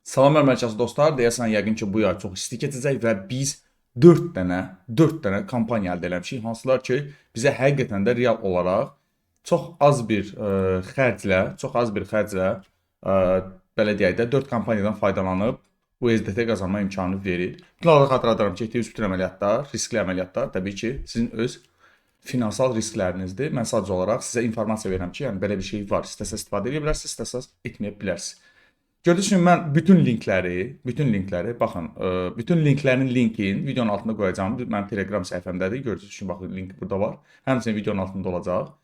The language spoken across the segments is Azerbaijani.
Salam mərkəzi dostlar, deyəsən yəqin ki, bu yay çox isti keçəcək və biz 4 dənə kampaniya əldə eləmişik, hansılar ki, bizə həqiqətən də real olaraq çox az bir xərclə belə deyək də 4 kampaniyadan faydalanıb USDT qazanma imkanı verir. Bütün olaraq xatırladıram ki, etdiyiniz bütün əməliyyatlar, riskli əməliyyatlar təbii ki, sizin öz finansal risklərinizdir. Mən sadəcə olaraq sizə informasiya verirəm ki, yəni belə bir şey var. İstəsəz istifadə edə bilərsiniz, istəsəz etməyə bilərsiniz. Gördüyünüz kimi mən bütün linkləri, baxın, bütün linklərin linkini videonun altında qoyacağım. Mənim Telegram səhifəmdədir. Gördüyünüz kimi baxın, link burada var. Həmçinin videonun altında olacaq.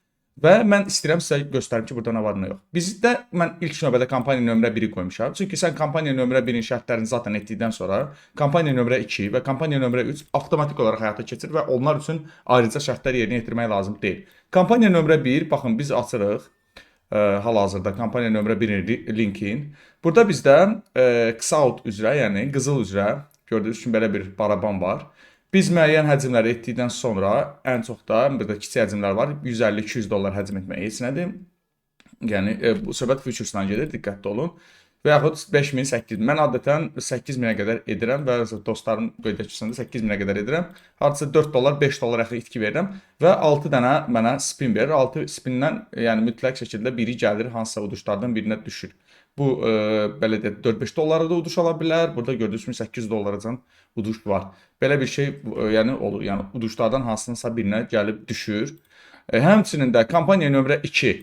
Və mən istəyirəm sizə göstərim ki, burada nə var, nə yox. Bizdə mən ilk növbədə kampaniya nömrə 1-i qoymuşam. Çünki sən kampaniya nömrə 1-in şərtlərini zaten etdikdən sonra kampaniya nömrə 2 və kampaniya nömrə 3 avtomatik olaraq həyata keçir və onlar üçün ayrıca şərtlər yerinə yetirmək lazım deyil. Kampaniya nömrə 1, baxın biz açırıq. Hal-hazırda kampaniya nömrə 1-in linkin. Burada bizdə Xout üzrə, yəni qızıl üzrə gördüyünüz kimi belə bir baraban var. Biz müəyyən həcmləri etdikdən sonra ən çox da burada kiçik həcmlər var. 150-200 dollar həcm etmək heç nədir. Yəni bu söhbət futuresdan gedir, diqqətli olun. Və yaxud 5000, 8000. Mən adətən 8000-ə qədər edirəm və dostlarım qeydəçisində 8000-ə qədər edirəm. Hardasa 4 dollar, 5 dollar yaxın itki verirəm və 6 dənə mənə spin verir. 6 spindən yəni mütləq şəkildə biri gəlir, hansısa uduşlardan birinə düşür. Bu belə deyək 4-5 dollara da uduş ala bilər. Burada gördüyünüz kimi 800 dollaracan uduş var. Belə bir şey yəni olur. Yəni uduşlardan hansınsa birinə gəlib düşür. Həmçinin də kampaniya nömrə 2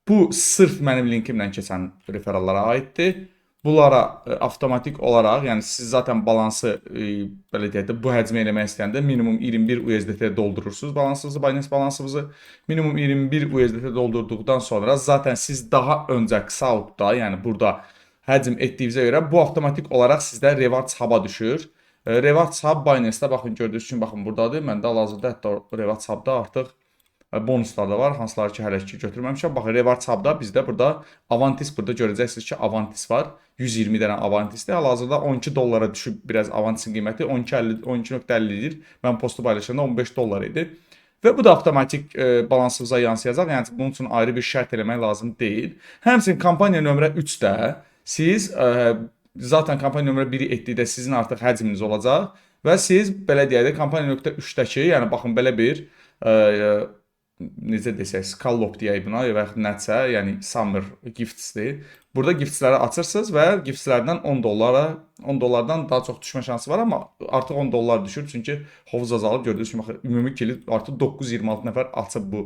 bu sırf mənim linkimlə keçən referallara aiddir. Bunlara avtomatik olaraq, yəni siz zaten balansı belə deyək də bu həcmi eləmək istəyəndə minimum 21 USDT doldurursunuz balansınızı, Binance balansınızı. Minimum 21 USDT doldurduqdan sonra zaten siz daha öncə Xout'da, yəni burada həcm etdiyinizə görə bu avtomatik olaraq sizdə Rewards Hub-a düşür. Rewards Hub Binance-də baxın gördüyünüz kimi baxın buradadır. Məndə hal-hazırda hətta Rewards Hub-da artıq bonuslar da var, hansıları ki hələ ki götürməmişəm. Baxın Rewards Hub-da bizdə burada Avantis burada görəcəksiniz ki, Avantis var. 120 dənə Avantisdir. Hal-hazırda 12 dollara düşüb biraz Avantisin qiyməti 12.50-dir. Mən postu paylaşanda 15 dollar idi. Və bu da avtomatik balansınıza yansıyacaq. Yəni bunun üçün ayrı bir şərt eləmək lazım deyil. Həmçinin kampaniya nömrə 3-də siz zaten kampaniya nömrə 1-i etdikdə sizin artıq həcminiz olacaq və siz belə deyək də kampaniya nöqtə 3-dəki, yəni baxın belə bir necə desək, Scallop deyək buna və yaxud nəsə, yəni Summer Gifts'dir. Burada giftsləri açırsınız və giftslərdən 10 dollardan daha çox düşmə şansı var, amma artıq 10 dollar düşür. Çünki hovuz azalıb gördüyünüz kimi ümumi kilit artıq 926 nəfər açıb bu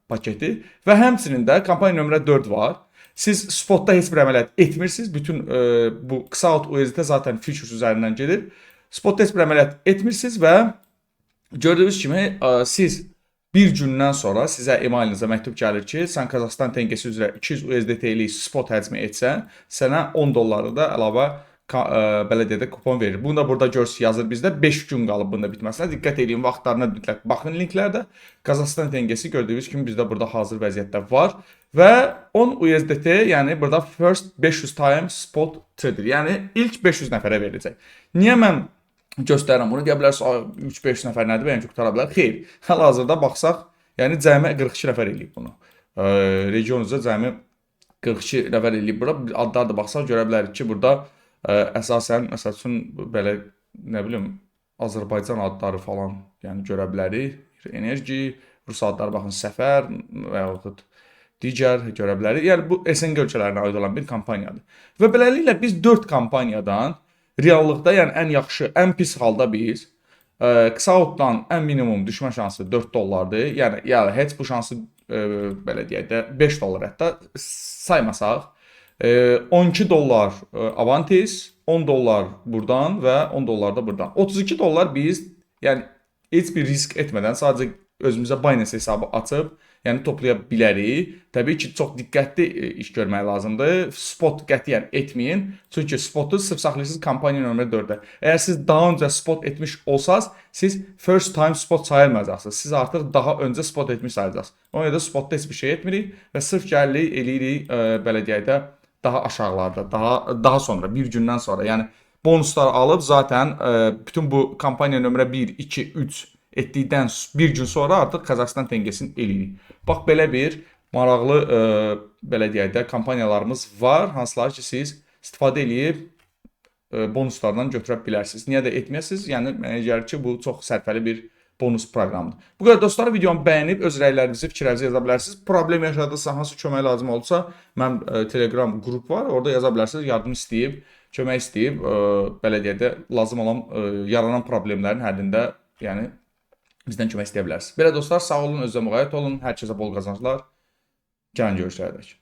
paketi və həmçinin də kampaniya nömrə 4 var. Siz spotda heç bir əməliyyat etmirsiniz. Bütün bu Xout USDT zaten futures üzərindən gedir. Spotda heç bir əməliyyat etmirsiniz və gördüyünüz kimi siz bir gündən sonra sizə emailinize məktub gəlir ki, sən Qazaxıstan tengesi üzrə 200 USDT-lik spot həcmi etsən, sənə 10 dolları da əlavə belə deyək də kupon verir. Bunu da burada görürsünüz yazır bizdə 5 gün qalıb bunda bitməsinə. Diqqət edin vaxtlarına mütləq baxın linklərdə. Qazaxıstan tengesi gördüyünüz kimi bizdə burada hazır vəziyyətdə var və 10 USDT, yəni burada first 500 time spot trader, yəni ilk 500 nəfərə veriləcək. Niyə mən göstərirəm bunu? Deyə bilərsiniz, 3-5 nəfər nədir, bəlkə qurtara bilər. Xeyr, hal-hazırda baxsaq, yəni cəmi 42 nəfər eləyib bunu. Region üzrə cəmi 42 nəfər eləyib bura. Adlar da baxsaq görə bilərik ki, burada əsasən, məsəl üçün, belə, nə bilim, Azərbaycan adları falan, yəni görə bilərik. Enerji, Rus adları, baxın, Səfər və yaxud digər görə bilərik. Yəni, bu SNG ölkələrinə aid olan bir kampaniyadır. Və beləliklə biz 4 kampaniyadan reallıqda, yəni ən yaxşı, ən pis halda biz Xout'dan ən minimum düşmə şansı 4 dollardır. Yəni heç bu şansı belə deyək də 5 dollar hətta saymasaq 12 dollar Avantis, 10 dollar buradan və 10 dollar da buradan. 32 dollar biz yəni heç bir risk etmədən sadəcə özümüzə Binance hesabı açıb yəni toplaya bilərik. Təbii ki, çox diqqətli iş görmək lazımdır. Spot qətiyyən etməyin. Çünki spotu sırf saxlayırsınız kampaniya nömrə 4-də. Əgər siz daha öncə spot etmiş olsanız, siz first time spot sayılmayacaqsınız. Siz artıq daha öncə spot etmiş sayılacaqsınız. Ona görə də spotda heç bir şey etmirik və sırf gəlirik, eləyirik, belə deyək də daha aşağılarda, daha sonra, bir gündən sonra. Yəni bonuslar alıb zaten bütün bu kampaniya nömrə 1, 2, 3 etdikdən bir gün sonra artıq Qazaxıstan tengesini eləyirik. Bax, belə bir maraqlı, belə deyək də, kampaniyalarımız var, hansılar ki, siz istifadə edib bonuslardan götürə bilərsiniz. Niyə də etməyəsiniz? Yəni mənə gəlir ki, bu çox sərfəli bir bonus proqramdır. Bu qədər dostlar, videomu bəyənib öz rəylərinizi, fikirlərinizi yaza bilərsiniz. Problem yaşadıqsa, hansı kömək lazım olsa, mənim Telegram qrup var, orada yaza bilərsiniz. Yardım istəyib, kömək istəyib, belə deyək də lazım olan yaranan problemlərin həllində, yəni bizdən kömək istəyə bilərsiniz. Belə dostlar, sağ olun, özünüzə müğayət olun. Hər kəsə bol qazanclar. Gəlin görüşlərə dək.